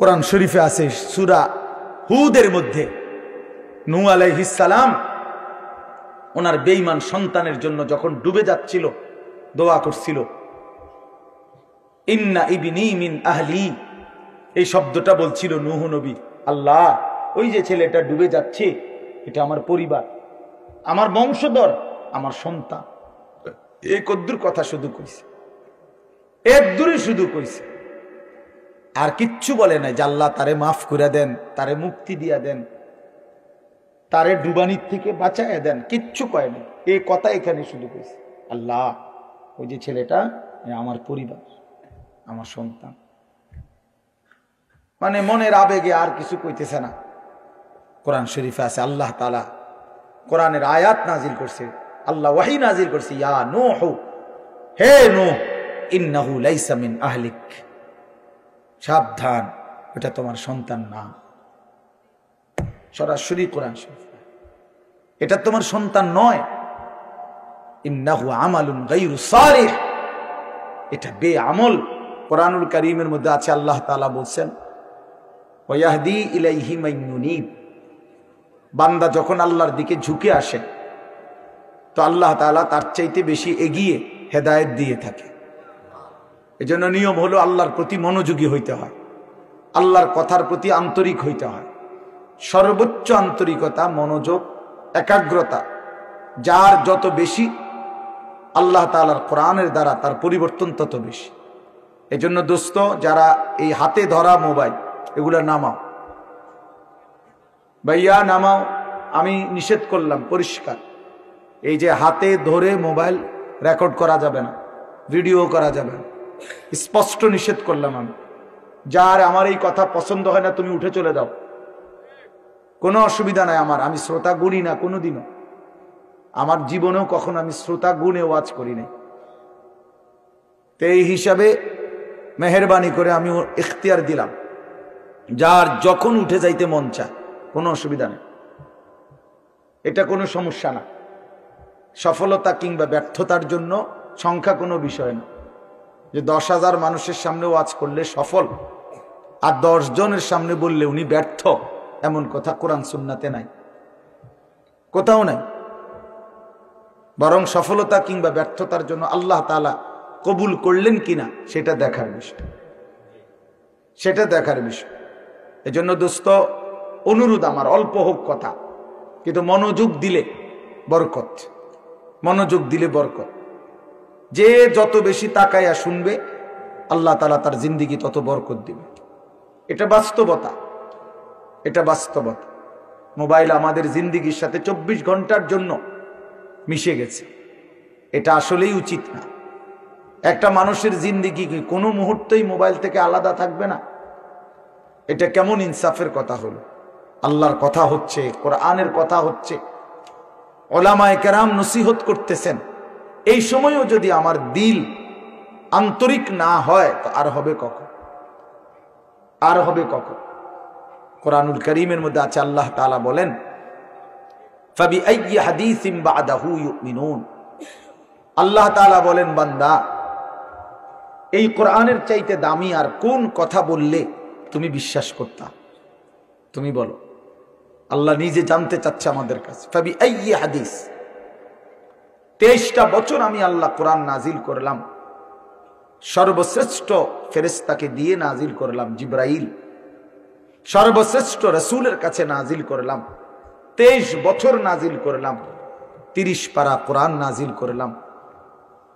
কোরআন শরীফে আছে সূরা হুদের মধ্যে নূহ আলাইহিস সালাম ওনার বেঈমান সন্তানের জন্য যখন ডুবে যাচ্ছিল দোয়া করছিল, ইন্না ইবনি মিন আহলি, এই শব্দটা বলছিল নূহ নবী, আল্লাহ ওই যে ছেলেটা ডুবে যাচ্ছে এটা আমার পরিবার, আমার বংশধর, আমার সন্তান। এই কদ্দুর কথা শুধু কইছে, এক দূরে শুধু কইছে, আর কিচ্ছু বলে নাই যে আল্লাহ তারে মাফ করে দেন, তারে মুক্তি দিয়া দেন, তারে ডুবানির থেকে বাঁচায় দেন, কিচ্ছু কয় নাই। এই কথা এখানে শুধু কইছে, আল্লাহ ওই যে ছেলেটা আমার পরিবার, আমার সন্তান। মানে মনের আবেগে আর কিছু কইতেছে না। কোরআন শরীফে আছে আল্লাহ তাআলা কোরআনের আয়াত নাজিল করছে, আল্লাহ ওয়াহি নাজিল করছে, ইয়া নূহ, হে নূহ, ইন্নাহু লাইসা মিন আহলিক, সাবধান এটা তোমার সন্তান না। সরাসরি কোরআন শরীফ, এটা তোমার সন্তান নয়। ইন্নাহু আমালুন গায়রু সালিহ, এটা বেআমল। কোরআনুল কারীমের মধ্যে আছে আল্লাহ তাআলা বলছেন, ওয়াহদি ইলাইহি মান ইউনীব, বান্দা যখন আল্লাহর দিকে ঝুঁকে আসে তো আল্লাহ তাআলা তার চাইতে বেশি এগিয়ে হেদায়েত দিয়ে থাকে। এজন্য নিয়ম হলো আল্লাহর প্রতি মনোযোগী হইতে হয়, আল্লাহর কথার প্রতি আন্তরিক হইতে হয়। সর্বোচ্চ আন্তরিকতা, মনোযোগ, একাগ্রতা যার যত বেশি, আল্লাহ তাআলার কোরআনের দ্বারা তার পরিবর্তন তত বেশি। এজন্য দোস্ত, যারা এই হাতে ধরা মোবাইল এগুলা নামাও, ভাইয়া নামাও, আমি নিষেধ করলাম পরিষ্কার। এই যে হাতে ধরে মোবাইল রেকর্ড করা যাবে না, ভিডিও করা যাবে না, স্পষ্ট নিষেধ করলাম আমি। যার আমার এই কথা পছন্দ হয় না তুমি উঠে চলে যাও, কোনো অসুবিধা নাই আমার। আমি শ্রোতা গুণী না কোনোদিনও, আমার জীবনেও কখনো আমি শ্রোতা গুণে ওয়াজ করি নাই। তো এই হিসাবে মেহেরবানি করে আমি ইখতিয়ার দিলাম, যার যখন উঠে যাইতে মন চায় কোনো অসুবিধা নেই, এটা কোনো সমস্যা না। সফলতা কিংবা ব্যর্থতার জন্য সংখ্যা কোনো বিষয় না, যে 10,000 মানুষের সামনে ওয়াজ করলে সফল আর 10 জনের সামনে বললে উনি ব্যর্থ, এমন কথা কোরআন সুন্নাতে নাই, কোথাও নাই। বরং সফলতা কিংবা ব্যর্থতার জন্য আল্লাহ তাআলা কবুল করলেন কিনা সেটা দেখার বিষয়, সেটা দেখার বিষয়। এজন্য দোস্ত, অনুরোধ আমার, অল্প হোক কথা, কিন্তু মনোযোগ দিলে বরকত, মনোযোগ দিলে বরকত। যে যত বেশি তাকায়া শুনবে আল্লাহ তাআলা তার জিন্দেগি তত বরকত দিবে। এটা বাস্তবতা, এটা বাস্তবতা। মোবাইল আমাদের জিন্দেগির সাথে 24 ঘন্টার জন্য মিশে গেছে, এটা আসলেই উচিত না। একটা মানুষের জিন্দেগি কি কোনো মুহূর্তেই মোবাইল থেকে আলাদা থাকবে না? এটা কেমন ইনসাফের কথা হলো? আল্লাহর কথা হচ্ছে, কোরআনের কথা হচ্ছে, উলামায়ে কেরাম নসিহত করতেছেন, এই সময়ও যদি আমার দিল আন্তরিক না হয় তো আর হবে কখন? আর হবে কখন? কোরআনুল কারীমের মধ্যে আছে আল্লাহ তাআলা বলেন, ফাবিআইয়ি হাদিসিন বা'দাহু ইউমিনুন, আল্লাহ তাআলা বলেন, বান্দা এই কোরআনের চাইতে দামি আর কোন কথা বললে তুমি বিশ্বাস করতা? তুমি বলো। আল্লাহ নিজে জানতে চাচ্ছে আমাদের কাছে। ফাবিআইয়ি হাদিস, 23টা বছর আমি আল্লাহ কোরআন নাজিল করলাম, সর্বশ্রেষ্ঠ ফেরেশতাকে দিয়ে নাজিল করলাম, জিবরাইল, সর্বশ্রেষ্ঠ রাসূলের কাছে নাজিল করলাম, 23 বছর নাজিল করলাম, 30 পারা কোরআন নাজিল করলাম।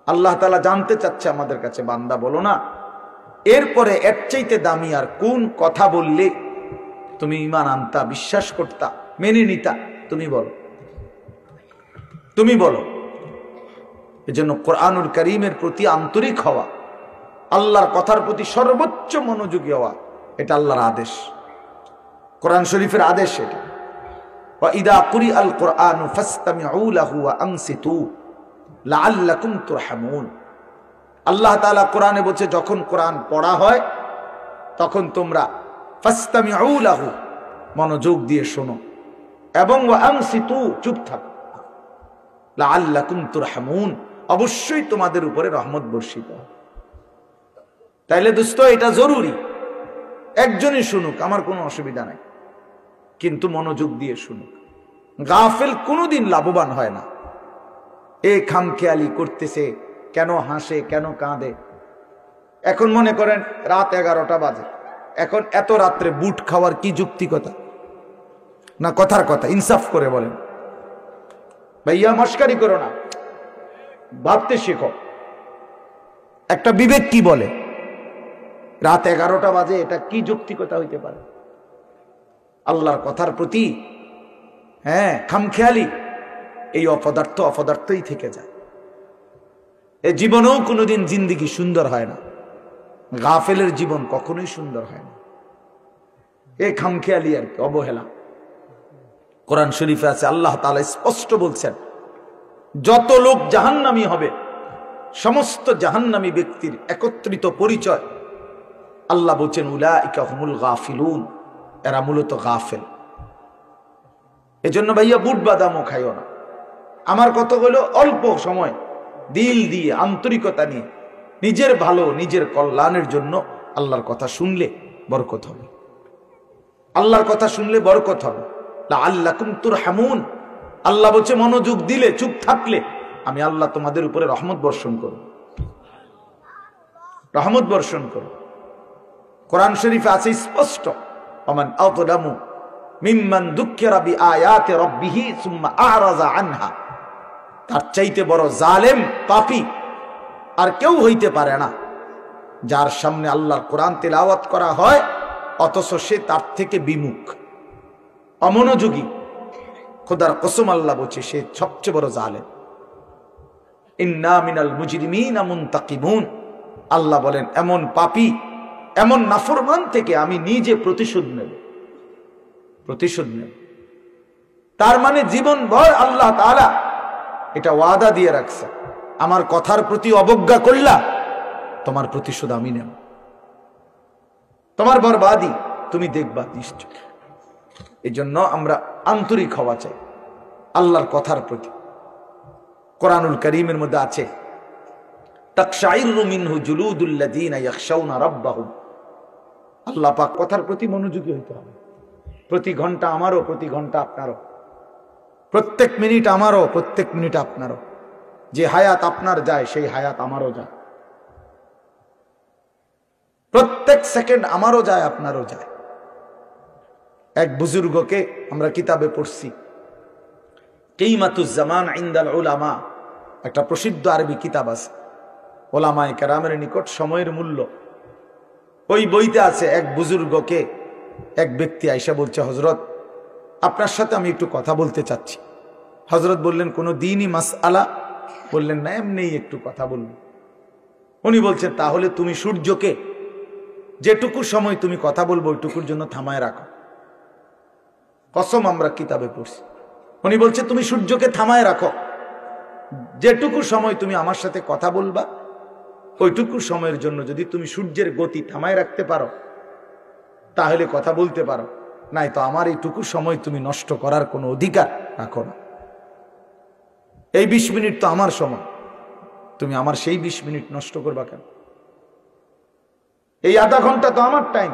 আল্লাহ তাআলা জানতে চাচ্ছে আমাদের কাছে, বান্দা বলো না এরপরে এর চাইতে দামি আর কোন কথা বললে তুমি ঈমান আনতা, বিশ্বাস করতা, মেনে নিতা? তুমি বলো, তুমি বলো। এজন্য কোরআনুল কারীমের প্রতি আন্তরিক হওয়া, আল্লাহর কথার প্রতি সর্বোচ্চ মনোযোগী হওয়া, এটা আল্লাহর আদেশ, কোরআন শরীফের আদেশ এটা। ওয়া ইদা কুরিআল কুরআনু ফাসতামিউ লাহু ওয়া আনসিতু লাআল্লাকুম তুরহামুন। আল্লাহ তাআলা কোরআনে বলছে, যখন কোরআন পড়া হয় তখন তোমরা ফাসতামিউ লাহু, মনোযোগ দিয়ে শোনো, এবং ওয়া আনসিতু, চুপ থাকো, লাআল্লাকুম তুরহামুন, অবশ্যই তোমাদের উপরে রহমত বর্ষিত হবে। তাইলে দোস্ত, এটা জরুরি, একজনই শুনুক, আমার কোনো অসুবিধা নাই, কিন্তু মনোযোগ দিয়ে শুনুক। গাফেল কোনোদিন লাভবান হয় না। এ খামখেয়ালি করতেছে, কেন হাসে, কেন কাঁদে। এখন মনে করেন রাত 11টা বাজে, এখন এত রাত্রে বুট খাওয়ার কি যুক্তিকতা? না কথার কথা, ইনসাফ করে বলেন। ভাইয়া মস্কারি করো না, ভাবতে শেখো। একটা বিবেক কি বলে? রাত 11টা বাজে, এটা কি যৌক্তিকতা হইতে পারে? আল্লাহর কথার প্রতি খামখেয়ালি, এই অপদার্থই থেকে যায়। এ জীবনেও কোনোদিন জিন্দেগি সুন্দর হয় না। গাফেলের জীবন কখনোই সুন্দর হয় না। এ খামখেয়ালি আর কি, অবহেলা। কোরআন শরীফে আছে, আল্লাহ তাআলা স্পষ্ট বলছেন, যত লোক জাহান্নামী হবে, সমস্ত জাহান্নামী ব্যক্তির একত্রিত পরিচয় আল্লাহ বলছেন উলাইকা হুমুল গাফিলুন, এরা মূলত গাফেল। এজন্য ভাইয়া বুট বাদামও খাইও না। আমার কথা হলো অল্প সময় দিল দিয়ে, আন্তরিকতা নিয়ে, নিজের ভালো, নিজের কল্যাণের জন্য আল্লাহর কথা শুনলে বরকত হবে। আল্লাহর কথা শুনলে বরকত হবে। লাআল্লাকুম তুরহামুন, আল্লাহ বলছে মনোযোগ দিলে, চুপ থাকলে আমি আল্লাহ তোমাদের উপরে রহমত বর্ষণ করব, রহমত বর্ষণ করব। কোরআন শরীফে আছে স্পষ্ট, ওমান আযলামু মিম্মান যুক্কিরা বিআয়াতি রাব্বিহি সুম্মা আ'রাযা আনহা। তার চাইতে বড় জালেম, পাপী আর কেউ হইতে পারে না, যার সামনে আল্লাহর কোরআন তেলাওয়াত করা হয় অথচ সে তার থেকে বিমুখ, অমনোযোগী। খোদার কসম, আল্লাহ বলছে সে সবচেয়ে বড় জালেম। ইন্না মিনাল মুজরিমিনা মুনতাকিমুন, আল্লাহ বলেন এমন পাপী, এমন নাফরমান থেকে আমি নিজে প্রতিশোধ নেব, প্রতিশোধ নেব। তার মানে জীবন ভর আল্লাহ তাআলা এটা ওয়াদা দিয়ে রাখছে, আমার কথার প্রতি অবজ্ঞা করলা, তোমার প্রতিশোধ আমি নেব, তোমার বরবাদি তুমি দেখবা নিশ্চয়। এই জন্য আমরা আন্তরিক হওয়া চাই আল্লাহর কথার প্রতি। কোরআনুল কারীমের মধ্যে আছে, তাকশাইরু মিনহু জুলুদুল্লাযীনা ইয়াখশাউনা রাব্বাহুম। আল্লাহ পাক কথার প্রতি মনোযোগী হইতে হবে। প্রতি ঘন্টা আমারও, প্রতি ঘন্টা আপনারও, প্রত্যেক মিনিট আমারও, প্রত্যেক মিনিট আপনারও। যে হায়াত আপনার যায় সেই হায়াত আমারও যায়, প্রত্যেক সেকেন্ড আমারও যায়, আপনারও যায়। এক বুজুর্গকে আমরা কিতাবে পড়ছি, কিমাতুজ জামান ইনদাল উলামা, একটা প্রসিদ্ধ আরবি কিতাব আছে, ওলামায়ে কেরামের নিকট সময়ের মূল্য। ওই বইতে আছে, এক বুজুর্গকে এক ব্যক্তি আইসা বলছে, হযরত আপনার সাথে আমি একটু কথা বলতে চাচ্ছি। হযরত বললেন, কোনো দ্বীনি মাসআলা? বললেন না, এমনিই একটু কথা বলবো। উনি বলছেন, তাহলে তুমি সূর্যকে যেটুকু সময় তুমি কথা বলবো ওইটুকুর জন্য থামায় রাখো। কসম, আমরা কিতাবে পড়ছি। উনি বলছে তুমি সূর্যকে থামায় রাখো, যেটুকু সময় তুমি আমার সাথে কথা বলবা ওইটুকু সময়ের জন্য যদি তুমি সূর্যের গতি থামায় রাখতে পারো তাহলে কথা বলতে পারো, নাই তো আমার এইটুকু সময় তুমি নষ্ট করার কোনো অধিকার রাখো না। এই 20 মিনিট তো আমার সময়, তুমি আমার সেই 20 মিনিট নষ্ট করবা কেন? এই আধা ঘন্টা তো আমার টাইম,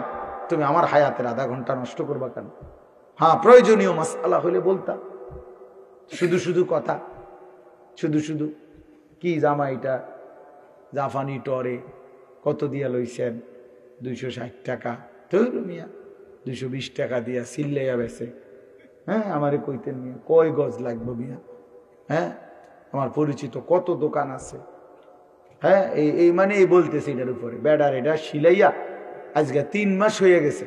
তুমি আমার হায়াতের আধা ঘন্টা নষ্ট করবা কেন? হ্যাঁ, প্রয়োজনীয় মাসআলা হলে বলতাম। শুধু শুধু কথা, শুধু শুধু কি জামাইটা জাফানি টরে কত দিয়া লইছেন? 260 টাকা। ধর মিয়া 220 টাকা দিয়া সিল্লাইয়া বেছে। হ্যাঁ, আমারে কইতেন মিয়া কয় গজ লাগবে মিয়া? হ্যাঁ, আমার পরিচিত কত দোকান আছে। হ্যাঁ, এই মানে এই বলতেছে এটার উপরে বেডার এটা সিলাইয়া আজকে 3 মাস হয়ে গেছে,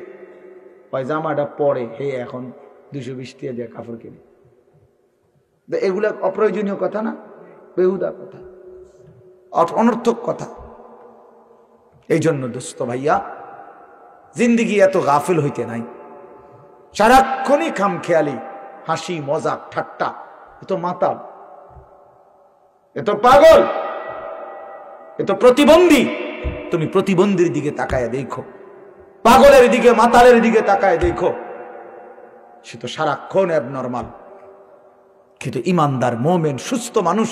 ওই জামাটা পরে হে এখন 220 টাকা দিয়ে কাপড় কিনে। এগুলা অপ্রয়োজনীয় কথা না, বেহুদা কথা, অনর্থক কথা। এই জন্য দোস্ত ভাইয়া, জিন্দিগি এত গাফিল হইতে নাই। সারাক্ষণই খামখেয়ালি, হাসি মজাক ঠাট্টা, এত মাতাল, এত পাগল, এত প্রতিবন্ধী। তুমি প্রতিবন্ধীর দিকে তাকায় দেখো, পাগলের দিকে, মাতালের দিকে তাকায় দেখো, সে তো সারাক্ষণ অ্যাবনরমাল। কিন্তু ইমানদার মোমেন সুস্থ মানুষ,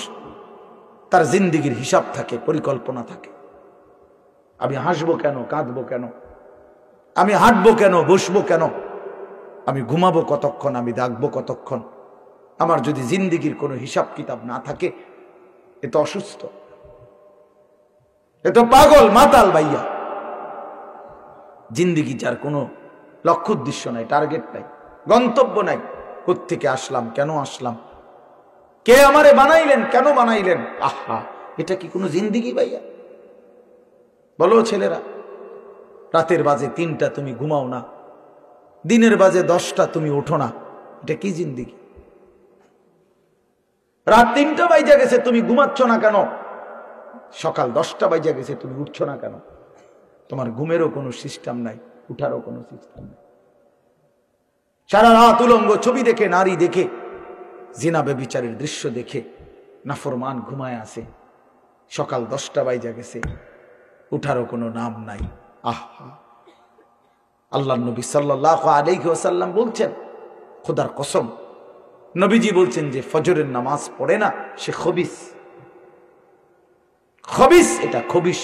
তার জিন্দিগির হিসাব থাকে, পরিকল্পনা থাকে। আমি হাসবো কেন, কাঁদবো কেন, আমি হাঁটবো কেন, বসবো কেন, আমি ঘুমাবো কতক্ষণ, আমি জাগবো কতক্ষণ? আমার যদি জিন্দিগির কোনো হিসাব কিতাব না থাকে, এ তো অসুস্থ, এ তো পাগল মাতাল ভাইয়া। জিন্দিগি যার কোনো লক্ষ্য উদ্দেশ্য নাই, টার্গেট নাই, গন্তব্য নাই। কোত্থেকে আসলাম, কেন আসলাম, কে আমারে বানাইলেন, কেন বানাইলেন? আহা, এটা কি কোনো জিন্দিগি ভাইয়া? বলো ছেলেরা, রাতের বাজে 3টা তুমি ঘুমাও না, দিনের বাজে 10টা তুমি ওঠো না, এটা কি জিন্দিগি? রাত 3টা বাজে গেছে তুমি ঘুমাচ্ছ না কেন? সকাল 10টা বাজে গেছে তুমি উঠছো না কেন? তোমার ঘুমেরও কোনো সিস্টেম নাই, উঠারও কোনো সিস্টেম নাই। সারা রাত উলঙ্গ ছবি দেখে, নারী দেখে, জিনা ব্যভিচারের দৃশ্য দেখে নাফরমান ঘুমায় আছে। সকাল 10টা বাজে গেছে, উঠারও কোনো নাম নাই। আহা, আল্লাহ নবী সাল্লাল্লাহু আলাইহি ওয়াসাল্লাম বলছেন, খোদার কসম, নবীজি বলছেন যে ফজরের নামাজ পড়ে না সে খবিস। খবিস, এটা খবিস,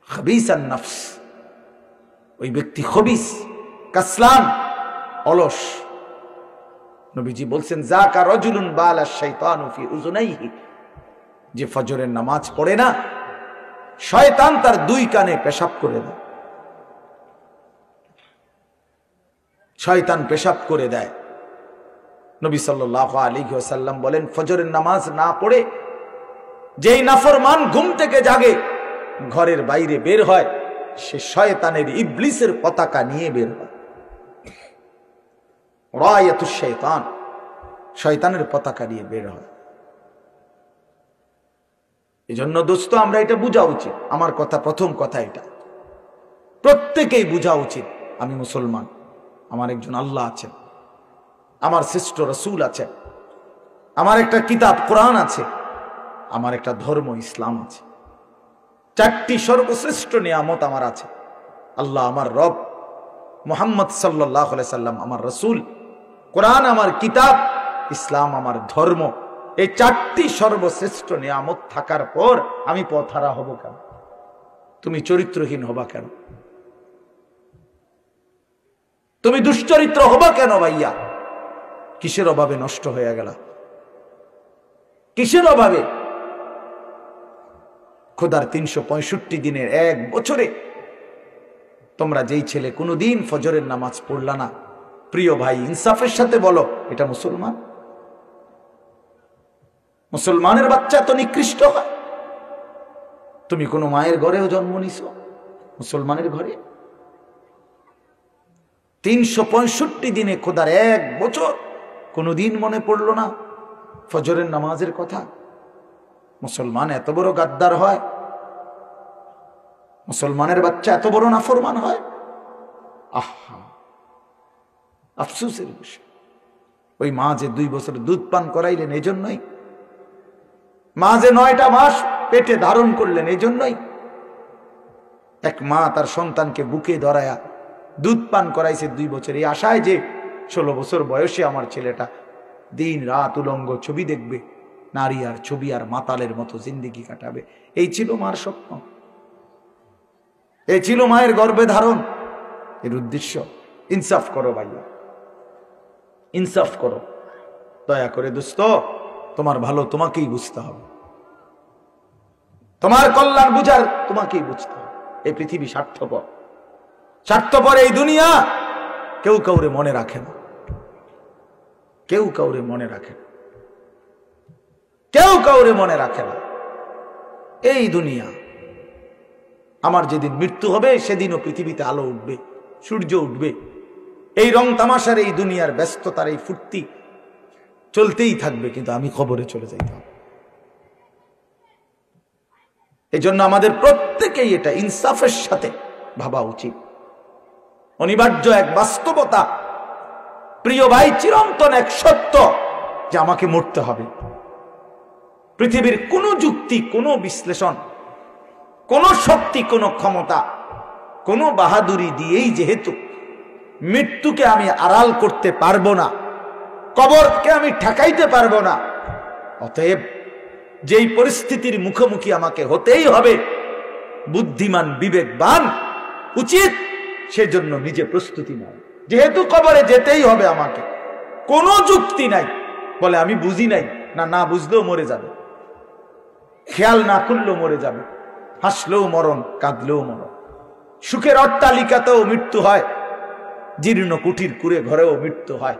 খবিসান নফস, ওই ব্যক্তি খবিস, কাসলান, অলস। নবীজি বলছেন, যাকা রাজুলুন বালা শাইতানু ফি উযুনাইহি, যে ফজরের নামাজ পড়ে না শয়তান তার 2 কানে পেশাব করে দেয়। শয়তান পেশাব করে দেয়। নবী সাল্লাল্লাহু আলাইহি ওয়াসাল্লাম বলেন, ফজরের নামাজ না পড়ে যেই নাফরমান ঘুম থেকে জাগে, ঘরের বাইরে বের হয়, সে শয়তানের, ইবলিসের পতাকা নিয়ে বের হয়। রায়াতুশ শাইতান, শয়তানের পতাকা নিয়ে বের হয়। এজন্য দোস্ত, আমরা এটা বোঝা উচিত। আমার কথা, প্রথম কথা এটা প্রত্যেকেই বোঝা উচিত, আমি মুসলমান, আমার একজন আল্লাহ আছেন, আমার শ্রেষ্ঠ রাসূল আছেন, আমার একটা কিতাব কোরআন আছে, আমার একটা ধর্ম ইসলাম আছে। 4টি সর্বশ্রেষ্ঠ নিয়ামত আমার আছে। আল্লাহ আমার রব, মুহাম্মদ সাল্লাল্লাহু আলাইহি সাল্লাম আমার রাসূল, কোরআন আমার কিতাব, ইসলাম আমার ধর্ম। এই 4টি সর্বশ্রেষ্ঠ নিয়ামত থাকার পর আমি পথহারা হব কেন? তুমি চরিত্রহীন হবা কেন? তুমি দুশ্চরিত্র হবা কেন ভাইয়া? কিসের অভাবে নষ্ট হয়ে গেল? কিসের অভাবে? খোদার 365 দিনের 1 বছরে তোমরা যেই ছেলে কোনোদিন ফজরের নামাজ পড়লা না, প্রিয় ভাই, ইনসাফের সাথে বলো, এটা মুসলমান? মুসলমানের বাচ্চা তো নিকৃষ্ট হয়। তুমি কোনো মায়ের ঘরেও জন্ম নিছো, মুসলমানের ঘরে? 365 দিনে খোদার 1 বছর কোনোদিন মনে পড়লো না ফজরের নামাজের কথা? মুসলমান এত বড় গাদ্দার হয়? মুসলমানের বাচ্চা এত বড় নাফরমান হয়? আহা, আফসোসের বিষয়। ওই মা যে 2 বছর দুধ পান করাইলেন, এই জন্যই? মা যে 9টা মাস পেটে ধারণ করলেন, এই জন্যই? এক মা তার সন্তানকে বুকে ধরায়া দুধ পান করাইছে 2 বছর, এই আশায় যে 16 বছর বয়সে আমার ছেলেটা দিন রাত উলঙ্গ ছবি দেখবে, নারী আর ছবি আর মাতালের মতো জিন্দিগি কাটাবে। এই ছিল মার স্বপ্ন, এই ছিল মায়ের গর্ভে ধারণ, এর উদ্দেশ্য। ইনসাফ করো ভাইয়া, ইনসাফ করো দয়া করে দোস্ত। তোমার ভালো তোমাকেই বুঝতে হবে, তোমার কল্যাণ বুঝার তোমাকেই বুঝতে হবে। এই পৃথিবী স্বার্থপর, স্বার্থপর এই দুনিয়া। কেউ কাউরে মনে রাখে না, কেউ কাউরে মনে রাখে না, কেউ কাউরে মনে রাখে না। এই দুনিয়া, আমার যেদিন মৃত্যু হবে সেদিনও পৃথিবীতে আলো উঠবে, সূর্য উঠবে। এই রং তামাশার, এই দুনিয়ার ব্যস্ততার, এই ফুর্তি চলতেই থাকবে, কিন্তু আমি কবরে চলে যাইতে হবে। এই জন্য আমাদের প্রত্যেকেই এটা ইনসাফের সাথে ভাবা উচিত, অনিবার্য এক বাস্তবতা। প্রিয় ভাই, চিরন্তন এক সত্য যে আমাকে মরতে হবে। পৃথিবীর কোনো যুক্তি, কোনো বিশ্লেষণ, কোনো শক্তি, কোনো ক্ষমতা, কোনো বাহাদুরি দিয়েই যেহেতু মৃত্যুকে আমি আড়াল করতে পারবো না, কবরকে আমি ঠেকাইতে পারবো না, অতএব যেই পরিস্থিতির মুখোমুখি আমাকে হতেই হবে, বুদ্ধিমান বিবেকবান উচিত সেজন্য নিজে প্রস্তুতি নেওয়া। যেহেতু কবরে যেতেই হবে আমাকে, কোনো যুক্তি নাই বলে আমি বুঝি নাই, না বুঝলেও মরে যাবে, খেয়াল না করলেও মরে যাবে, হাসলেও মরণ, কাঁদলেও মরণ। সুখের অট্টালিকাতেও মৃত্যু হয়, জীর্ণ কুঠির কুড়ে ঘরেও মৃত্যু হয়।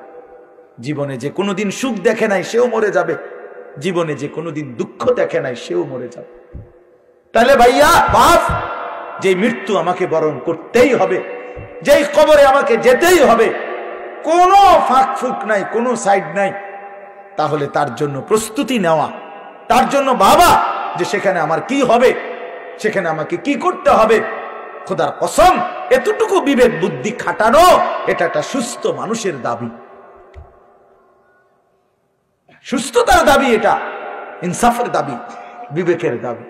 জীবনে যে কোনোদিন সুখ দেখে নাই সেও মরে যাবে, জীবনে যে কোনোদিন দুঃখ দেখে নাই সেও মরে যাবে। তাহলে ভাইয়া বাপ, যে মৃত্যু আমাকে বরণ করতেই হবে, যেই কবরে আমাকে যেতেই হবে, কোনো ফাঁক ফুক নাই, কোনো সাইড নাই, তাহলে তার জন্য প্রস্তুতি নেওয়া, তার জন্য ভাবা যে সেখানে আমার কি হবে, সেখানে আমাকে কি করতে হবে। খোদার কসম, এতটুকু বিবেক বুদ্ধি খাটানো এটা একটা সুস্থ মানুষের দাবি, সুস্থতার দাবি, এটা ইনসাফের দাবি, বিবেকের দাবি।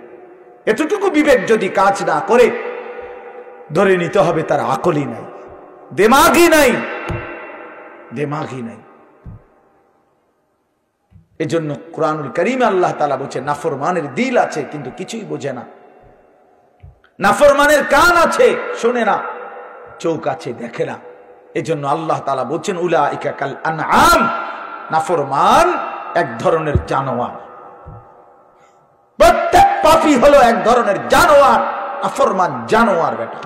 এতটুকু বিবেক যদি কাজ না করে, ধরে নিতে হবে তার আকলই নাই, দিমাগই নাই, দিমাগই নাই। এজন্য কুরআনুল কারীমে আল্লাহ তাআলা বলেছেন, নাফরমানের দিল আছে কিন্তু কিছুই বোঝে না, নাফরমানের কান আছে শোনে না, চোখ আছে দেখে না। এজন্য আল্লাহ তাআলা বলেছেন, উলাইকা কাল আনআম, নাফরমান এক ধরনের জানোয়ার। প্রত্যেক পাপী হলো এক ধরনের জানোয়ার, নাফরমান জানোয়ার বেটা।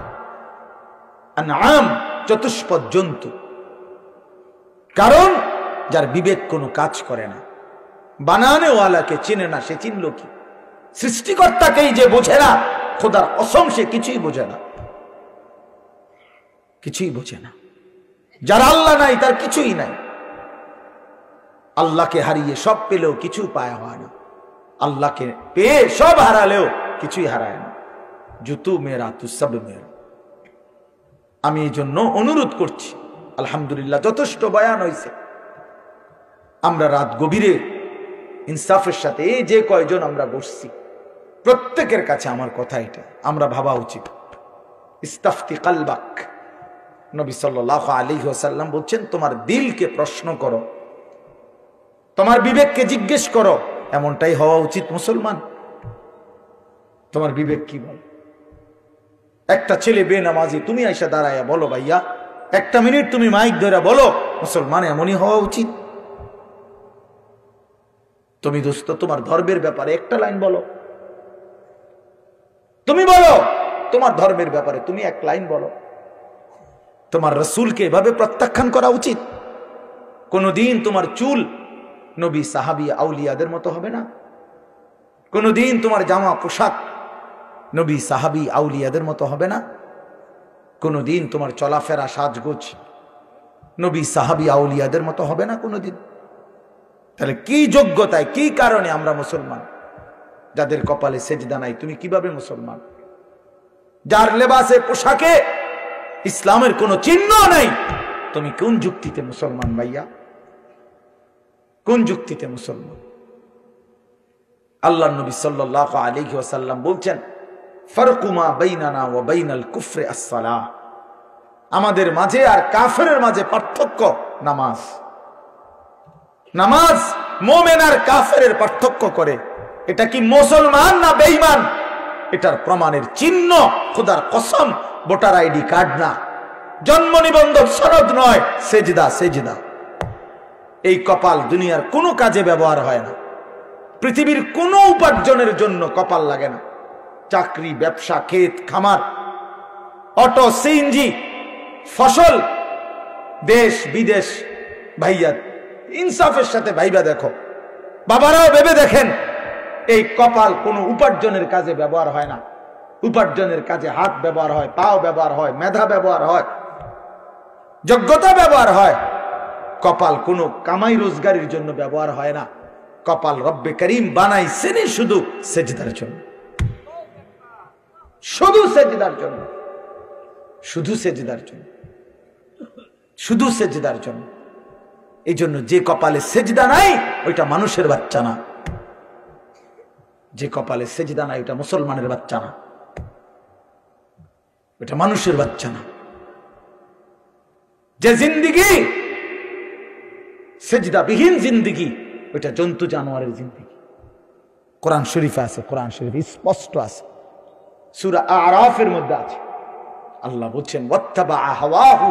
আনআম চতুষ্পদ জন্তু। কারণ যার বিবেক কোনো কাজ করে না, বানানেওয়ালাকে চিনে না, সে চিনল কি? সৃষ্টিকর্তাকেই যে বোঝে না, খোদার কসম সে কিছুই বোঝে না, কিছুই বোঝে না। যার আল্লাহ নাই তার কিছুই নাই। আল্লাহকে হারিয়ে সব পেলেও কিছু পায় হয় না, আল্লাহকে পেয়ে সব হারালেও কিছুই হারায় না। জুতু মেরা তু সব মেরা। আমি এই জন্য অনুরোধ করছি, আলহামদুলিল্লাহ যথেষ্ট বয়ান হয়েছে। আমরা রাত গভীরে ইনসাফের সাথে এই যে কয়জন আমরা বসছি, প্রত্যেকের কাছে আমার কথা এটা, আমরা ভাবা উচিত। ইস্তাফতি কালবাক, নবী সাল্লাল্লাহু আলাইহি ওয়াসাল্লাম বলছেন, তোমার দিলকে প্রশ্ন করো, তোমার বিবেককে জিজ্ঞেস করো। এমনটাই হওয়া উচিত মুসলমান। তোমার বিবেক কি বলে? একটা ছেলে বেনামাজি, তুমি আইসা দাঁড়ায়া বলো, ভাইয়া একটা মিনিট তুমি মাইক ধরে বলো, মুসলমান এমনই হওয়া উচিত। তুমি দোস্ত তোমার ধর্মের ব্যাপারে একটা লাইন বলো, তুমি বলো তোমার ধর্মের ব্যাপারে তুমি এক লাইন বলো। তোমার রাসূলকে এভাবে প্রত্যাখ্যান করা উচিত। কোনদিন তোমার চুল নবী সাহাবী আউলিয়াদের মতো হবে না, কোনদিন তোমার জামা পোশাক নবী সাহাবী আউলিয়াদের মতো হবে না, কোনদিন তোমার চলাফেরা সাজগোজ নবী সাহাবী আউলিয়াদের মতো হবে না কোনদিন। তাহলে কি যোগ্যতায়, কি কারণে আমরা মুসলমান? যাদের কপালে সেজদা নাই, তুমি কিভাবে মুসলমান? যার লেবাসে পোশাকে ইসলামের কোনো চিহ্ন নাই, তুমি কোন যুক্তিতে মুসলমান ভাইয়া? কোন যুক্তিতে মুসলমান? আল্লাহ নবী সাল্লাল্লাহু আলাইহি ওয়াসাল্লাম বলছেন, ফারকু মা বাইনানা ওয়া বাইনাল কুফরি আস-সালাহ। আমাদের মাঝে আর কাফেরের মাঝে পার্থক্য নামাজ। নামাজ মুমিন আর কাফেরের পার্থক্য করে। এটা কি মুসলমান না বেঈমান? এটার প্রমাণের চিহ্ন খোদার কসম ভোটার আইডি কার্ড না, জন্ম নিবন্ধন সনদ নয়, সেজদা। সেজদা এই কপাল দুনিয়ার কোনো কাজে ব্যবহার হয় না, পৃথিবীর কোনো উপার্জনের জন্য কপাল লাগে না। চাকরি, ব্যবসা, ক্ষেত খামার, অটো, সিএনজি, ফসল, দেশ বিদেশ, ভাইয়া ইনসাফের সাথে ভাইবা দেখো, বাবারাও ভেবে দেখেন, এই কপাল কোনো উপার্জনের কাজে ব্যবহার হয় না। উপার্জনের কাজে হাত ব্যবহার হয়, পাও ব্যবহার হয়, মেধা ব্যবহার হয়, যোগ্যতা ব্যবহার হয়। কপাল কোনো কামাই রোজগারের জন্য ব্যবহার হয় না। কপাল রব্বে করিম বানাইছেনই শুধু সেজদার জন্য, শুধু সেজদার জন্য, শুধু সেজদার জন্য, শুধু সেজদার জন্য। এই জন্য যে কপালে সেজদা নাই ওইটা মানুষের বাচ্চা না, যে কপালে সেজদা নাই ওইটা মুসলমানের বাচ্চা না, ওইটা মানুষের বাচ্চা না। যে জিন্দিগি সেজদা বিহীন জিন্দিগি, ওইটা জন্তু জানোয়ারের জিন্দিগি। কোরআন শরীফে আছে, কোরআন শরীফ স্পষ্ট আছে, সূরা আরাফের মধ্যে আছে, আল্লাহ বলছেন ওয়াত্তাবা হাওয়াহু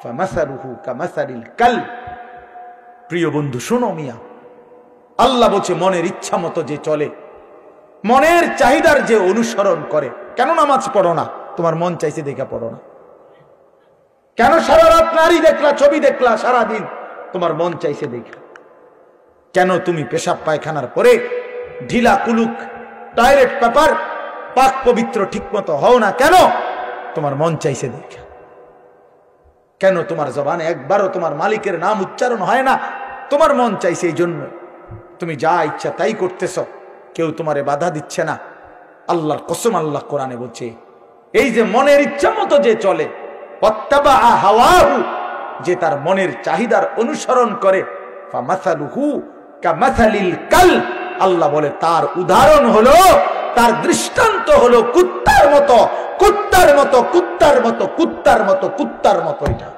ফামাসালুহু কামাসালিল কাল। প্রিয় বন্ধু শোনো মিয়া, আল্লাহ বলছে মনের ইচ্ছা মতো যে চলে, মনের চাহিদার যে অনুসরণ করে। কেন নামাজ পড়ো না? তোমার মন চাইছে দেখে পড়ো না। কেন সারা রাত নারী দেখলা, ছবি দেখলা সারাদিন? তোমার মন চাইছে দেখে। কেন তুমি পেশাব পায়খানার পরে ঢিলা কুলুক টয়লেট পেপার পাক পবিত্র ঠিক মতো হও না? কেন? তোমার মন চাইছে দেখে। কেন তোমার জবানে একবারও তোমার মালিকের নাম উচ্চারণ হয় না? তোমার মন চাইছে এই জন্য। তুমি যা ইচ্ছা তাই করতেছ, কেউ তোমারে বাধা দিচ্ছে না। আল্লাহর কসম, আল্লাহ কোরআনে বলছে এই যে মনের ইচ্ছা মতো যে চলে, ওয়াত্তাবা হাওয়াহু, যে তার মনের চাহিদার অনুসরণ করে, ফামাসালুহু কামাসালিল কাল। আল্লাহ বলে তার উদাহরণ হলো, তার দৃষ্টান্ত হলো কুত্তার মতো, কুত্তার মতো, কুত্তার মতো, কুত্তার মতো, কুত্তার মতো। এটা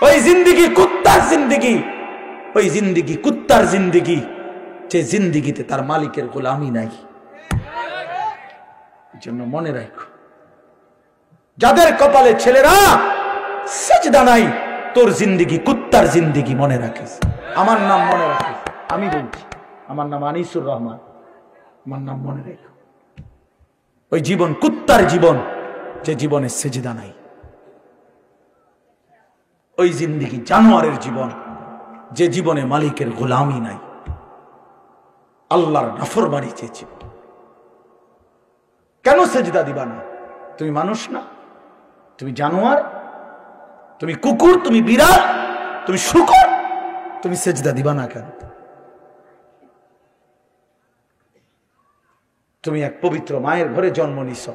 ওই জিন্দিগি কুত্তার জিন্দিগি, ওই জিন্দিগি কুত্তার জিন্দিগি, যে জিন্দিগিতে তার মালিকের গোলামি নাই। এই জন্য মনে রাখো, যাদের কপালে ছেলেরা সেজদা নাই, তোর জিন্দিগি কুত্তার জিন্দিগি, মনে রাখিস। আমার নাম মনে রাখিস, আমি বলছি, আমার নাম আনিসুর রহমান, আমার নাম মনে রেখো। ওই জীবন কুত্তার জীবন, যে জীবনে সেজদা নাই। ওই জিন্দিগি জানোয়ারের জীবন, যে জীবনে মালিকের গোলামি নাই, আল্লাহর নাফরমানি চেয়েছে। কেন সেজদা দিবা না? তুমি মানুষ না? তুমি জানোয়ার? তুমি কুকুর? তুমি বিড়াল? তুমি শূকর? তুমি সেজদা দিবা না কেন? তুমি এক পবিত্র মায়ের ঘরে জন্ম নিছ,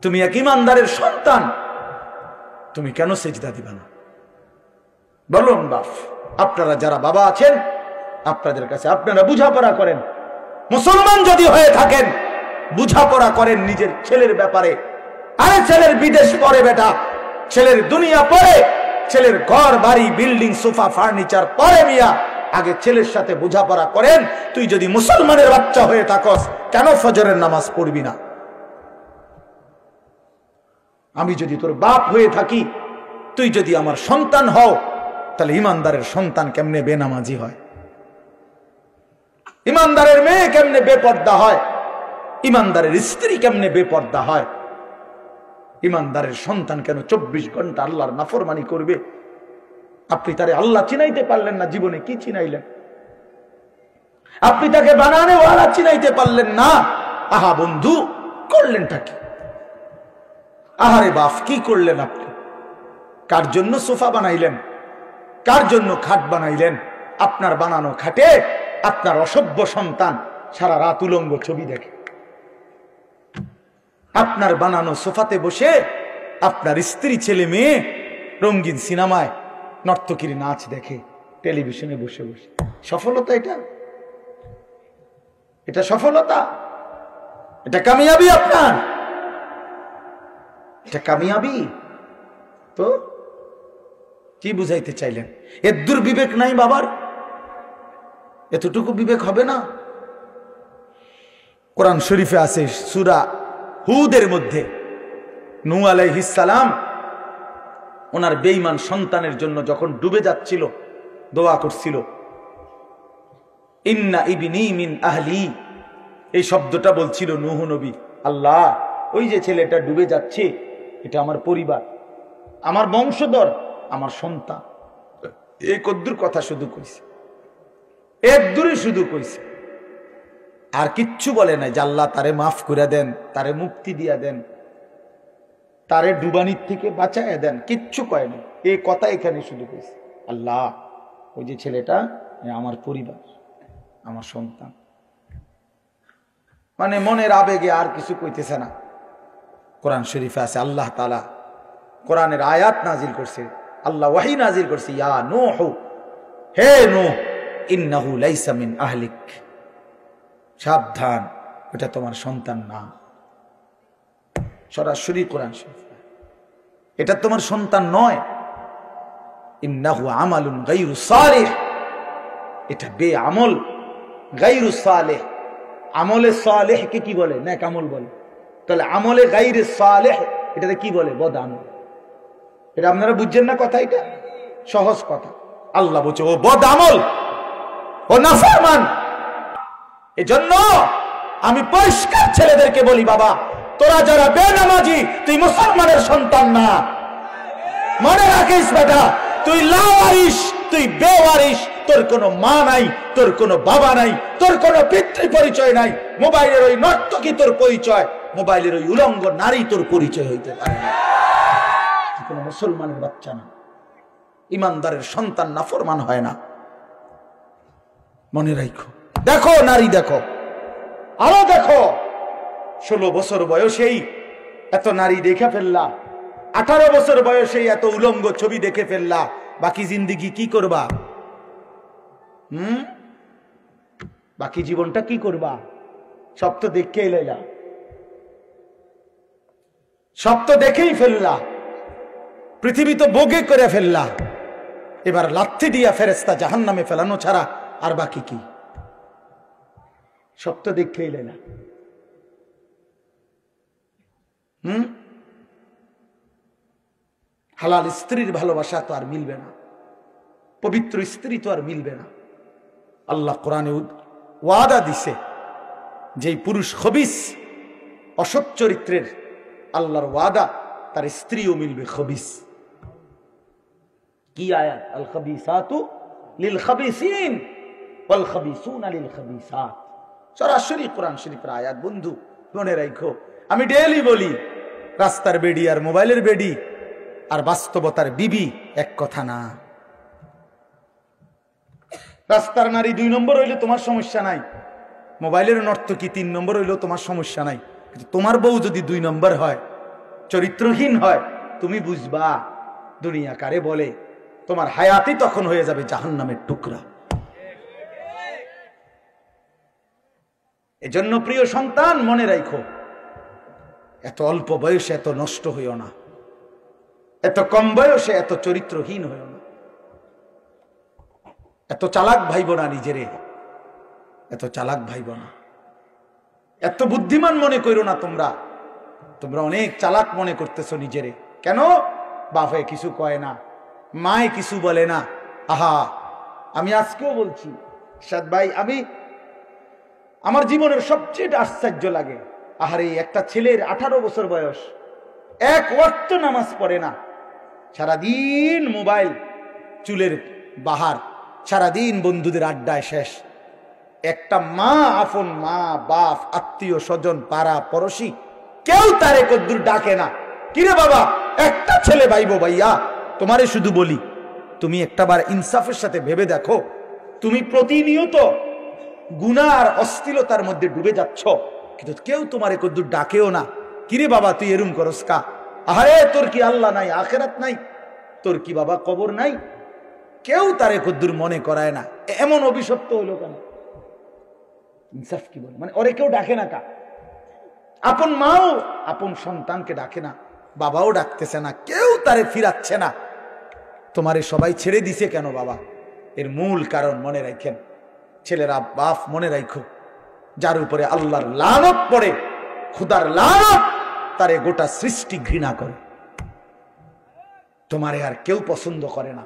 তুমি এক ইমানদারের সন্তান, তুমি কেন সেজদা দিবা না? বলুন বাপ, আপনারা যারা বাবা আছেন, আপনাদের কাছে আপনারা বুঝাপড়া করেন। মুসলমান যদি হয়ে থাকেন, বুঝাপড়া করেন নিজের ছেলের ব্যাপারে। আরে ছেলের বিদেশ পড়ে বেটা, ছেলের দুনিয়া পড়ে, ছেলের ঘর বাড়ি বিল্ডিং সোফা ফার্নিচার পরে মিয়া, আগে ছেলের সাথে বোঝাপড়া করেন। তুই যদি মুসলমানের বাচ্চা হয়ে থাকস, কেন ফজরের নামাজ পড়বি না? আমি যদি তোর বাপ হয়ে থাকি, তুই যদি আমার সন্তান হও, তাহলে ইমানদারের সন্তান কেমনে বেনামাজি হয়? ইমানদারের মেয়ে কেমনে বেপর্দা হয়? ইমানদারের স্ত্রী কেমনে বেপর্দা হয়? ইমানদারের সন্তান কেন 24 ঘন্টা আল্লাহর নাফরমানি করবে? আপনি তারে আল্লাহ চিনাইতে পারলেন না, জীবনে কি চিনাইলেন? আপনি তাকে বানানে ওয়ালা চিনাইতে পারলেন না। আহা বন্ধু, করলেনটা কি? আহারে বাপ, কি করলেন আপনি? কার জন্য সোফা বানাইলেন? কার জন্য খাট বানাইলেন? আপনার বানানো খাটে আপনার অসভ্য সন্তান সারা রাত উলঙ্গ ছবি দেখে। আপনার বানানো সোফাতে বসে আপনার স্ত্রী ছেলে মেয়ে রঙিন সিনেমায় নর্তকীর নাচ দেখে টেলিভিশনে বসে বসে। সফলতা এটা? এটা সফলতা? এটা কামিয়াবি আপনার? এটা কামিয়াবি? তো কি বুঝাইতে চাইলেন? এর দুর্বিবেক নাই বাবার? এতটুকু বিবেক হবে না? কোরআন শরীফে আছে সূরা হুদের মধ্যে, নূহ আলাইহিস সালাম ওনার বেঈমান সন্তানের জন্য যখন ডুবে যাচ্ছিল, দোয়া করছিল, ইন্না ইবনি মিন আহলি। এই শব্দটা বলছিল নূহ নবী, আল্লাহ ওই যে ছেলেটা ডুবে যাচ্ছে, এটা আমার পরিবার, আমার বংশধর, আমার সন্তান। এই কদ্দুর কথা শুধু কইছে, এক দূরে শুধু কইছে, আর কিচ্ছু বলে নাই যে আল্লাহ তারে মাফ করে দেন, তারে মুক্তি দিয়া দেন, তারে ডুবানির থেকে বাঁচায় দেন, কিচ্ছু কয় না। এই কথা এখানে শুধু কইছে, আল্লাহ ওই যে ছেলেটা আমার পরিবার, আমার সন্তান। মানে মনের আবেগে আর কিছু কইতেছে না। কোরআন শরীফে আছে আল্লাহ তাআলা কোরআনের আয়াত নাজিল করছে, আল্লাহ ওয়াহি নাজিল করছে, ইয়া নূহ, হে নূহ, ইন্নাহু লাইসা মিন আহলিক, সাবধান, ওটা তোমার সন্তান না। সরাসরি কোরআন শরীফ, এটা তোমার সন্তান নয়। ইন্নাহু আমালুন গায়রু সালিহ, এটা বেআমল, গায়রু সালিহ। আমলে সালেহকে কি বলে? নেক আমল বলে। তাহলে আমলে গাইরে সালেহ এটাতে কি বলে? বদ আমল। এটা আপনারা বুঝছেন না কথা? এটা সহজ কথা। আল্লাহ বলছে ও বদ আমল, ও নাফরমান। এজন্য আমি পরিষ্কার ছেলেদেরকে বলি, বাবা তোরা যারা বেনামাজি, তুই মুসলমানের সন্তান না। মনে রাখিস বেটা, তুই লাওয়ারিস, তুই বেওয়ারিস। তোর কোনো মা নাই, তোর কোনো বাবা নাই, তোর কোনো পিতৃ পরিচয় নাই। মোবাইলের ওই নর্তকী তোর পরিচয়, মোবাইলের ওই উলঙ্গ নারী তোর পরিচয় হইতে পারে না। কোনো মুসলমানের বাচ্চা না, ইমানদারের সন্তান নাফরমান হয় না। মনে রাখো। দেখো নারী, দেখো আরো দেখো, 16 বছর বয়সেই এত নারী দেখে ফেললা, 18 বছর বয়সেই এত উলঙ্গ ছবি দেখে ফেললা, বাকি জিন্দেগি কি করবা? বাকি জীবনটা কি করবা? সব তো দেখে এলাইলা, সব তো দেখেই ফেললা, পৃথিবী তো বোগে করে ফেললা। এবার লাথি দিয়া ফেরেশতা জাহান্নামে ফেলানো ছাড়া আর বাকি কি? সব তো দেখে এলাইলা। হালাল স্ত্রীর ভালোবাসা তো আর মিলবে না, পবিত্র স্ত্রী তো আর মিলবে না। আল্লাহ কোরআনে ওয়াদা দিছে, যেই পুরুষ খবিস, অসৎ চরিত্রের, আল্লাহর ওয়াদা তার স্ত্রীও মিলবে খবিস। কি আয়াত? আল খাবিসাতু লিল খাবিসিন ওয়াল খাবিসুনা লিল খাবিসাত। সরাসরি কোরআন শরীফের আয়াত। বন্ধু মনে রাখো, আমি ডেইলি বলি, রাস্তার বেডি আর মোবাইলের বেডি আর বাস্তবতার বিবি এক কথা না। রাস্তার নারী 2 নম্বর হইলে তোমার সমস্যা নাই, মোবাইলের নর্তকী 3 নম্বর হইলেও তোমার সমস্যা নাই। কিন্তু তোমার বউ যদি 2 নম্বর হয়, চরিত্রহীন হয়, তুমি বুঝবা দুনিয়া কারে বলে। তোমার হায়াতই তখন হয়ে যাবে জাহান্নামের টুকরা। এজন্য প্রিয় সন্তান মনে রাখো, এত অল্প বয়সে এত নষ্ট হইও না, এত কম বয়সে এত চরিত্রহীন হইও না, এত চালাক ভাইব না নিজেরে, এত চালাক ভাইব না, এত বুদ্ধিমান মনে করো না। তোমরা তোমরা অনেক চালাক মনে করতেছো নিজেরে। কেন? বাপে কিছু কয় না, মায়ে কিছু বলে না। আহা, আমি আজকেও বলছি সাদ ভাই, আমার জীবনের সবচেয়ে আশ্চর্য লাগে, আহারে একটা ছেলের 18 বছর বয়স, এক ওয়াক্ত নামাজ পড়ে না, সারাদিন মোবাইল, চুলের বাহার, সারাদিন বন্ধুদের আড্ডায় শেষ। একটা মা, আপন মা, বাপ, আত্মীয় স্বজন, পাড়া পড়শি, কেউ তারে কদ্দুর ডাকে না। কিরে বাবা, একটা ছেলে ভাইবো ভাইয়া, তোমারে শুধু বলি, তুমি একটাবার ইনসাফের সাথে ভেবে দেখো, তুমি প্রতিনিয়ত গুনাহ আর অশ্লীলতার মধ্যে ডুবে যাচ্ছ, কিন্তু কেউ তোমারে কদ্দুর ডাকেও না। কিরে বাবা, তুই এরম করস কা? আরে তোর কি আল্লাহ নাই, আখেরাত নাই? তোর কি বাবা কবর নাই? কেউ তারে কদ্দুর মনে করায় না। এমন অভিশপ্ত হইল কেন? ইনসাফ কি বলে? মানে ওরে কেউ ডাকে না কা? আপন মাও আপন সন্তানকে ডাকে না, বাবাও ডাকতেছে না, কেউ তারে ফিরাচ্ছে না। তোমারে সবাই ছেড়ে দিছে কেন বাবা? এর মূল কারণ মনে রাখেন, ছেলেরা বাপ মনে রাখো, যার উপরে আল্লাহর লানত পড়ে, খুদার লানত, তারে গোটা সৃষ্টি ঘৃণা করে। তোমারে আর কেউ পছন্দ করে না,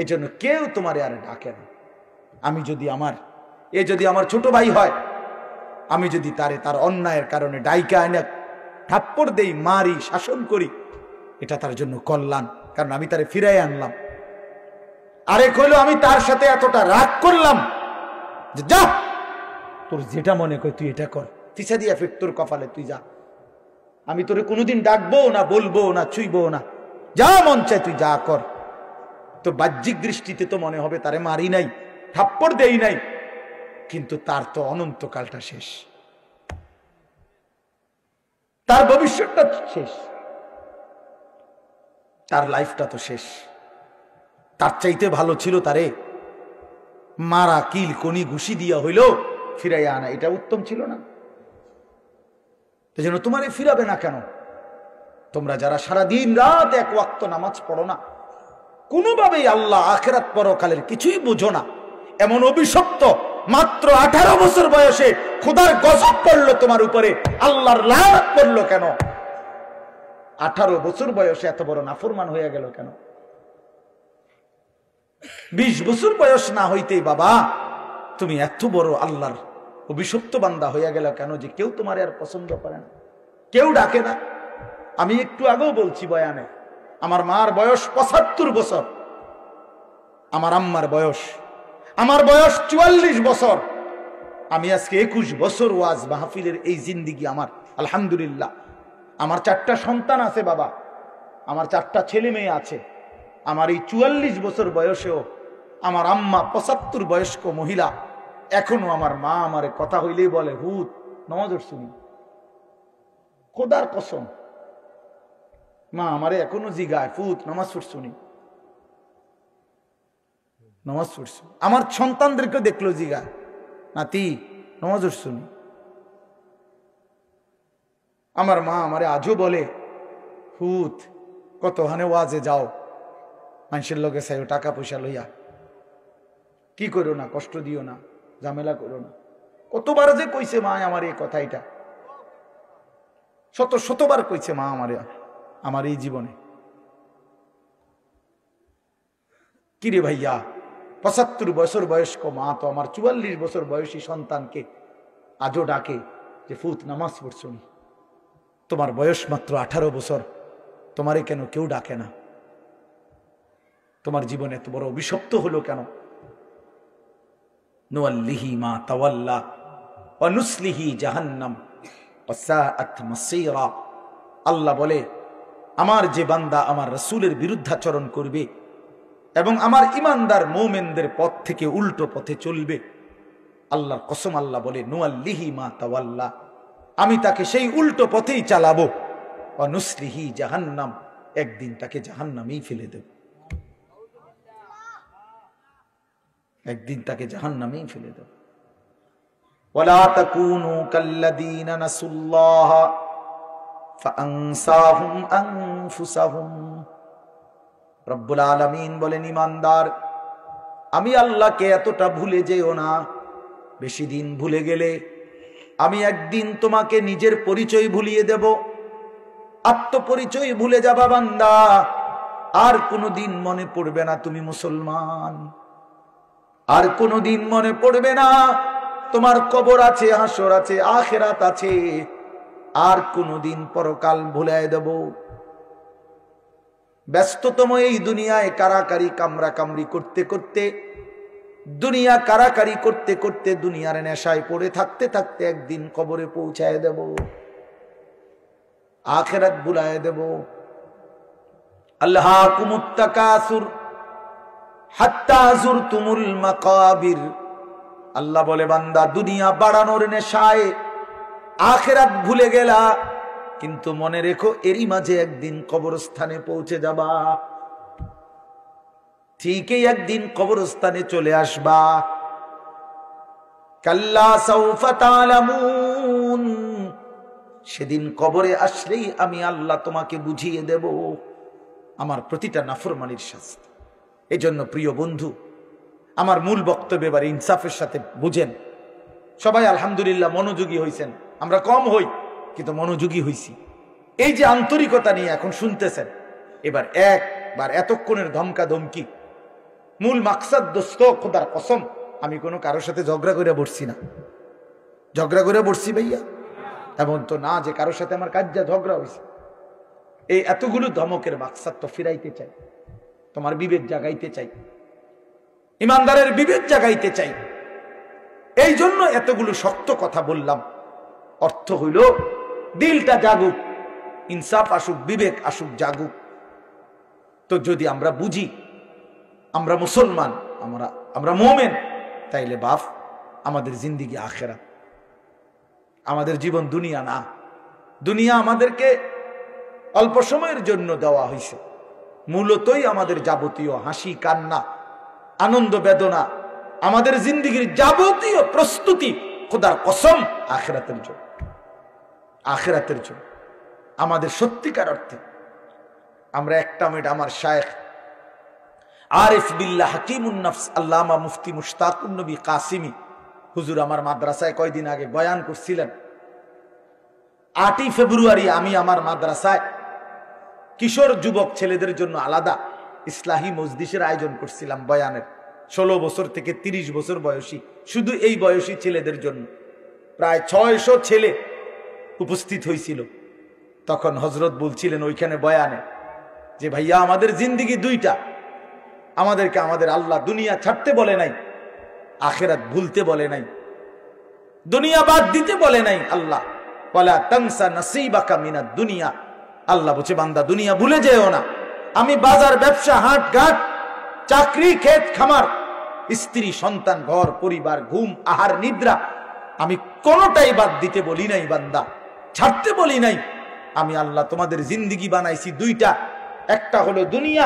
এজন্য কেউ তোমারে আর ডাকে না। আমি যদি আমার ছোট ভাই হয়, আমি যদি তার অন্যায়ের কারণে ডাইকা আইনা থাপ্পড় দেই, মারি, শাসন করি, এটা তার জন্য কল্যাণ, কারণ আমি তারে ফিরাই আনলাম। আরেক হইলো আমি তার সাথে এতটা রাগ করলাম যে যা, তোর যেটা মনে কর তুই এটা কর, ফিসা দিয়া ফির তোর কপালে, তুই যা, আমি তোরে কোনোদিন ডাকবো না, বলবো না, ছুঁইবো না, যা মন চায় তুই যা কর। তো বাহ্যিক দৃষ্টিতে তো মনে হবে তারে মারি নাই, থাপ্পড় দেই নাই, কিন্তু তার তো অনন্তকালটা শেষ, তার ভবিষ্যৎটা শেষ, তার লাইফটা তো শেষ। তার চাইতে ভালো ছিল তারে মারা, কিল, কনি, ঘুষি দিয়া হইল ফিরাইয়া আনা, এটা উত্তম ছিল না? এজন্য তোমারে ফিরাবে না কেন? তোমরা যারা সারা দিন রাত এক ওয়াক্ত নামাজ পড়ো না, কোনোভাবেই আল্লাহ, আখেরাত, পরকালের কিছুই বুঝো না, এমন অভিশপ্ত মাত্র 18 বছর বয়সে খোদার গজব পড়লো তোমার উপরে, আল্লাহর লানত পড়লো কেন? 18 বছর বয়সে এত বড় নাফরমান হয়ে গেল কেন? 20 বছর বয়স না হইতেই বাবা তুমি এত বড় আল্লাহর অভিশপ্ত বান্দা হয়ে গেল কেন যে কেউ তোমার আর পছন্দ করে না, কেউ ডাকে না? আমি একটু আগেও বলছি বয়ানে, আমার মার বয়স 75 বছর, আমার আম্মার বয়স, আমার বয়স 44 বছর। আমি আজকে 21 বছর ওয়াজ মাহফিলের এই জিন্দিগি আমার, আলহামদুলিল্লাহ। আমার 4টা সন্তান আছে বাবা, আমার 4টা ছেলে মেয়ে আছে। আমার এই 44 বছর বয়সেও আমার আম্মা 75 বয়স্ক মহিলা, এখনো আমার মা আমারে কথা হইলেই বলে, হুত নামাজ শুনি, খোদার কসম মা আমারে এখনো জিগায়, ফুত নামাজ শুনি, নামাজ পড়ছি। আমার সন্তানদেরকে দেখলো জিগায়, নাতি নামাজ শুনি। আমার মা আমারে আজও বলে, হুত কত হানে ওয়াজে যাও, মানুষের লোকে চাই টাকা পয়সা লইয়া, কি করো না, কষ্ট দিও না, ঝামেলা করো না। কতবার যে কইছে মা আমার এই কথাইটা, শতবার কইছে মা আমারে আমার এই জীবনে। কিরে ভাইয়া, 75 বছর বয়স্ক মা তো আমার 44 বছর বয়সী সন্তানকে আজও ডাকে যে ফুত নামাজ পড়ছো নি, তোমার বয়স মাত্র 18 বছর, তোমারে কেন কেউ ডাকে না? তোমার জীবনে এত বড় অভিশপ্ত হলো কেন? নুয়াল্লিহি মা তাওয়াল্লা ওয়া নুসলিহি জাহান্নাম ওয়া সাআত মাসীরা। আল্লাহ বলে, আমার যে বান্দা আমার রাসূলের বিরুদ্ধাচরণ করবে এবং আমার ইমানদার মুমিনদের পথ থেকে উল্টো পথে চলবে, আল্লাহর কসম আল্লাহ বলে, নুয়াল্লিহি মা তাওয়াল্লা, আমি তাকে সেই উল্টো পথেই চালাবো, ওয়া নুসলিহি জাহান্নাম, একদিন তাকে জাহান্নামেই ফেলে দেব, একদিন তাকে জাহান্নামেই ফেলে দেব। ওয়ালা তাকুনু কাল্লাযীনা নাসুল্লাহ ফাআনসাহুম আনফুসাহুম। রব্বুল আলামিন বলেন, ঈমানদার আমি আল্লাহকে এতটা ভুলে যেও না, বেশি দিন ভুলে গেলে আমি একদিন তোমাকে নিজের পরিচয় ভুলিয়ে দেব, আত্মপরিচয় ভুলে যাবা বান্দা, আর কোনোদিন মনে পড়বে না তুমি মুসলমান, আর কোনোদিন মনে পড়বে না তোমার কবর আছে, হাসর আছে, আখিরাত আছে, আর কোনোদিন পরকাল ভুলায় দেব। ব্যস্ততম এই দুনিয়ায় কারাকারি কামরা কামরি করতে করতে, দুনিয়া কারাকারি করতে করতে, দুনিয়ার নেশায় পড়ে থাকতে থাকতে একদিন কবরে পৌঁছায় দেব, আখিরাত ভুলায় দেব। আল্লাহাকুমুত তাকাসুর হাত্তা যুরতুমুল মাকাবির। আল্লাহ বলে, বান্দা দুনিয়া বাড়ানোর নেশায় আখিরাত ভুলে গেলা, কিন্তু মনে রেখো এরই মাঝে একদিন কবরস্থানে পৌঁছে যাবা, ঠিকই একদিন কবরস্থানে চলে আসবা। কাল্লা সাউফা তা'লামুন, সেদিন কবরে আসলেই আমি আল্লাহ তোমাকে বুঝিয়ে দেব আমার প্রতিটা নাফরমানির শাস্তি। এই জন্য প্রিয় বন্ধু, আমার মূল বক্তব্য এবার ইনসাফের সাথে বুঝেন। সবাই আলহামদুলিল্লাহ মনোযোগী হইছেন, আমরা কম হই কিন্তু মনোযোগী হইছি। এই যে আন্তরিকতা নিয়ে এখন শুনতেছেন, এবার একবার এতক্ষণের ধমকা ধমকি, মূল মাকসাদ দোস্ত, খোদার কসম আমি কোনো কারোর সাথে ঝগড়া করে বসছি না। ঝগড়া করে বসছি ভাইয়া এমন তো না যে কারোর সাথে আমার কাজ যা ঝগড়া হয়েছে। এই এতগুলো ধমকের মাকসাদ তো ফিরাইতে চাই, তোমার বিবেক জাগাইতে চাই, ইমানদারের বিবেক জাগাইতে চাই। এই জন্য এতগুলো শক্ত কথা বললাম। অর্থ হইল দিলটা জাগুক, ইনসাফ আসুক, বিবেক আসুক, জাগুক। তো যদি আমরা বুঝি আমরা মুসলমান, আমরা মুমিন, তাইলে বাপ আমাদের জিন্দিগি আখিরাত, আমাদের জীবন দুনিয়া না। দুনিয়া আমাদেরকে অল্প সময়ের জন্য দেওয়া হয়েছে, মূলতই আমাদের যাবতীয় হাসি কান্না আনন্দ বেদনা, আমাদের জিন্দিগির যাবতীয় প্রস্তুতি খোদার কসম আখিরাতের জন্য, আখিরাতের জন্য। আমাদের সত্যিকার অর্থে আমরা একটা মিনিট আমার শায়েখ আরিফ বিল্লাহ হাকিমুন নফস আল্লামা মুফতি মুশতাকুন নবী কাসিমি হুজুর আমার মাদ্রাসায় কয়দিন আগে বয়ান করছিলেন। 8ই ফেব্রুয়ারি আমি আমার মাদ্রাসায় কিশোর যুবক ছেলেদের জন্য আলাদা ইসলাহি মজলিসের আয়োজন করছিলাম বয়ানের। 16 বছর থেকে 30 বছর বয়সী, শুধু এই বয়সী ছেলেদের জন্য প্রায় 600 ছেলে উপস্থিত হয়েছিল। তখন হজরত বলছিলেন ওইখানে বয়ানে যে ভাইয়া আমাদের জিন্দিগি দুইটা, আমাদেরকে আমাদের আল্লাহ দুনিয়া ছাড়তে বলে নাই, আখিরাত ভুলতে বলে নাই, দুনিয়া বাদ দিতে বলে নাই। আল্লাহ ওয়ালা তানসা নাসিবাকা মিনাদ দুনিয়া, আল্লাহ বলছে বান্দা দুনিয়া ভুলে যেও না। আমি বাজার, ব্যবসা, হাট ঘাট, চাকরি, ক্ষেত খামার, স্ত্রী, সন্তান, ঘর পরিবার, ঘুম, আহার, নিদ্রা, আমি কোনোটাই বাদ দিতে বলি নাই বান্দা, ছাড়তে বলি নাই। আমি আল্লাহ তোমাদের জিন্দিগি বানাইছি দুইটা, একটা হলো দুনিয়া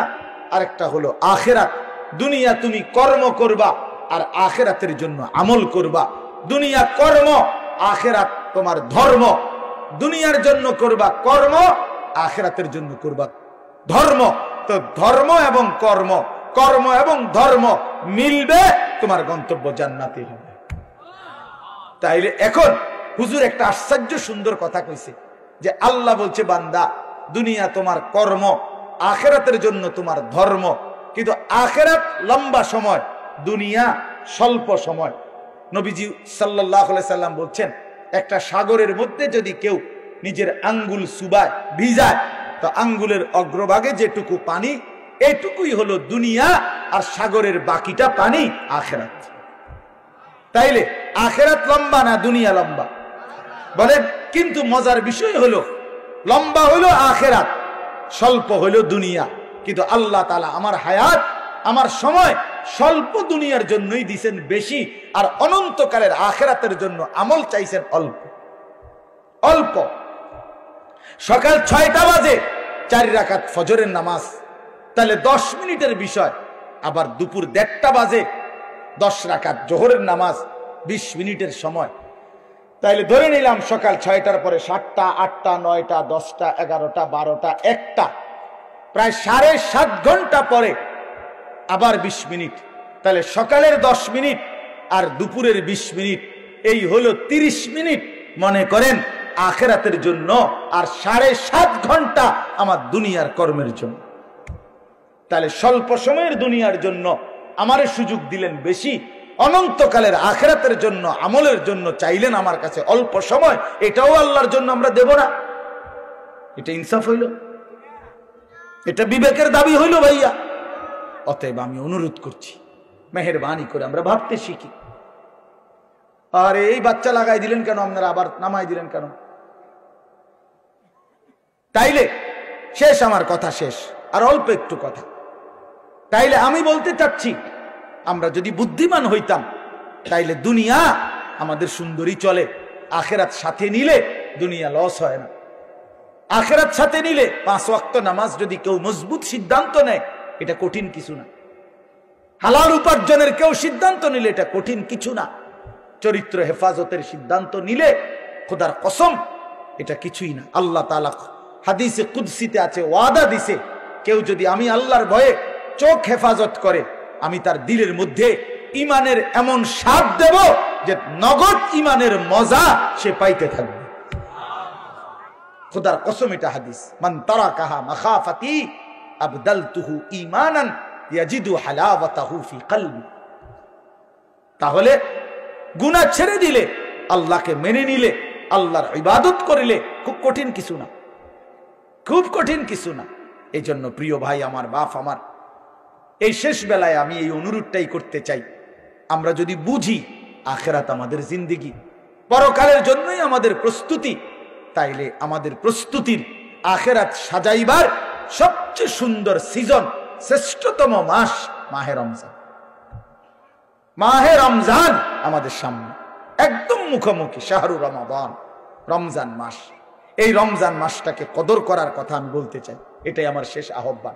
আর একটা হলো আখিরাত। দুনিয়া তুমি কর্ম করবা আর আখিরাতের জন্য আমল করবা। দুনিয়া কর্ম, আখিরাত তোমার ধর্ম। দুনিয়ার জন্য করবা কর্ম, আখিরাতের জন্য করবা ধর্ম। তো ধর্ম এবং কর্ম, কর্ম এবং ধর্ম মিলবে, তোমার গন্তব্য জান্নাতে হবে। তাইলে এখন হুজুর একটা আশ্চর্য সুন্দর কথা কইছে যে আল্লাহ বলছে বান্দা দুনিয়া তোমার কর্ম, আখিরাতের জন্য তোমার ধর্ম। কিন্তু আখিরাত লম্বা সময়, দুনিয়া স্বল্প সময়। নবীজি সাল্লাল্লাহু আলাইহি সাল্লাম বলছেন একটা সাগরের মধ্যে যদি কেউ নিজের আঙ্গুল চুবায়, ভিজায়, তো আঙ্গুলের অগ্রভাগে যেটুকু পানি, এটুকুই হলো দুনিয়া, আর সাগরের বাকিটা পানি আখিরাত। তাইলে আখিরাত লম্বা না দুনিয়া লম্বা বলেন? কিন্তু মজার বিষয় হলো লম্বা হলো আখিরাত, স্বল্প হলো দুনিয়া। কিন্তু আল্লাহ তাআলা আমার হায়াত, আমার সময় স্বল্প দুনিয়ার জন্যই দিয়েছেন বেশি, আর অনন্তকালের আখিরাতের জন্য আমল চাইছেন অল্প অল্প। সকাল 6টা বাজে 4 রাকাত ফজরের নামাজ, তাহলে 10 মিনিটের বিষয়। আবার দুপুর 1:30 বাজে 10 রাকাত জোহরের নামাজ, 20 মিনিটের সময়। তাইলে ধরে নিলাম সকাল 6টার পরে 7টা, 8টা, 9টা, 10টা, 11টা, 12টা, 1টা, প্রায় 7.5 ঘন্টা পরে আবার 20 মিনিট। তাহলে সকালের 10 মিনিট আর দুপুরের 20 মিনিট, এই হলো 30 মিনিট মনে করেন আখিরাতের জন্য, আর 7.5 ঘন্টা আমার দুনিয়ার কর্মের জন্য। তাহলে স্বল্প সময়ের দুনিয়ার জন্য আমারে সুযোগ দিলেন বেশি, অনন্তকালের আখিরাতের জন্য আমলের জন্য চাইলেন আমার কাছে অল্প সময়। এটাও আল্লাহর জন্য আমরা দেব না? এটা ইনসাফ হইল? এটা বিবেকের দাবি হইল ভাইয়া? অতএব আমি অনুরোধ করছি, মেহেরবানি করে আমরা ভাবতে শিখি। আর এই বাচ্চা লাগাই দিলেন কেন আপনারা, আবার নামাই দিলেন কেন? তাইলে শেষ, আমার কথা শেষ, আর অল্প একটু কথা। তাইলে আমি বলতে চাচ্ছি, আমরা যদি বুদ্ধিমান হইতাম তাইলে দুনিয়া আমাদের সুন্দরী চলে, আখিরাত সাথে নিলে দুনিয়া লস হয় না। আখিরাত সাথে নিলে 5 ওয়াক্ত নামাজ যদি কেউ মজবুত সিদ্ধান্ত নেয়, এটা কঠিন কিছু না। হালাল উপার্জনের কেউ সিদ্ধান্ত নিলে এটা কঠিন কিছু না। চরিত্র হেফাজতের সিদ্ধান্ত নিলে খোদার কসম এটা কিছুই না। আল্লাহ তাআলা হাদিসে কুদসিতে আছে, ওয়াদা দিছে, কেউ যদি আমি আল্লাহর ভয়ে চোখ হেফাজত করে, আমি তার দিলের মধ্যে ইমানের এমন স্বাদ দেব যে নগদ ইমানের মজা সে পাইতে থাকবে। খোদার কসম এটা হাদিস। মান তারাকাহা মাখাফাতি আবদালতুহু ঈমানান ইয়াজিদু হালাওয়াতাহু ফি কলবি। তাহলে গুনাহ ছেড়ে দিলে, আল্লাহকে মেনে নিলে, আল্লাহর ইবাদত করিলে খুব কঠিন কিছু না, খুব কঠিন কিছু না। এই জন্য প্রিয় ভাই আমার, বাপ আমার, এই শেষ বেলায় আমি এই অনুরোধটাই করতে চাই, আমরা যদি বুঝি আখিরাত আমাদের জিন্দেগি, পরকালের জন্যই আমাদের প্রস্তুতি, তাইলে আমাদের প্রস্তুতির আখিরাত সাজাইবার সবচেয়ে সুন্দর সিজন, শ্রেষ্ঠতম মাস মাহে রমজান। মাহে রমজান আমাদের সামনে একদম মুখোমুখি, শাহরু রমাদান, রমজান মাস। এই রমজান মাসটাকে কদর করার কথা আমি বলতে চাই, এটাই আমার শেষ আহ্বান।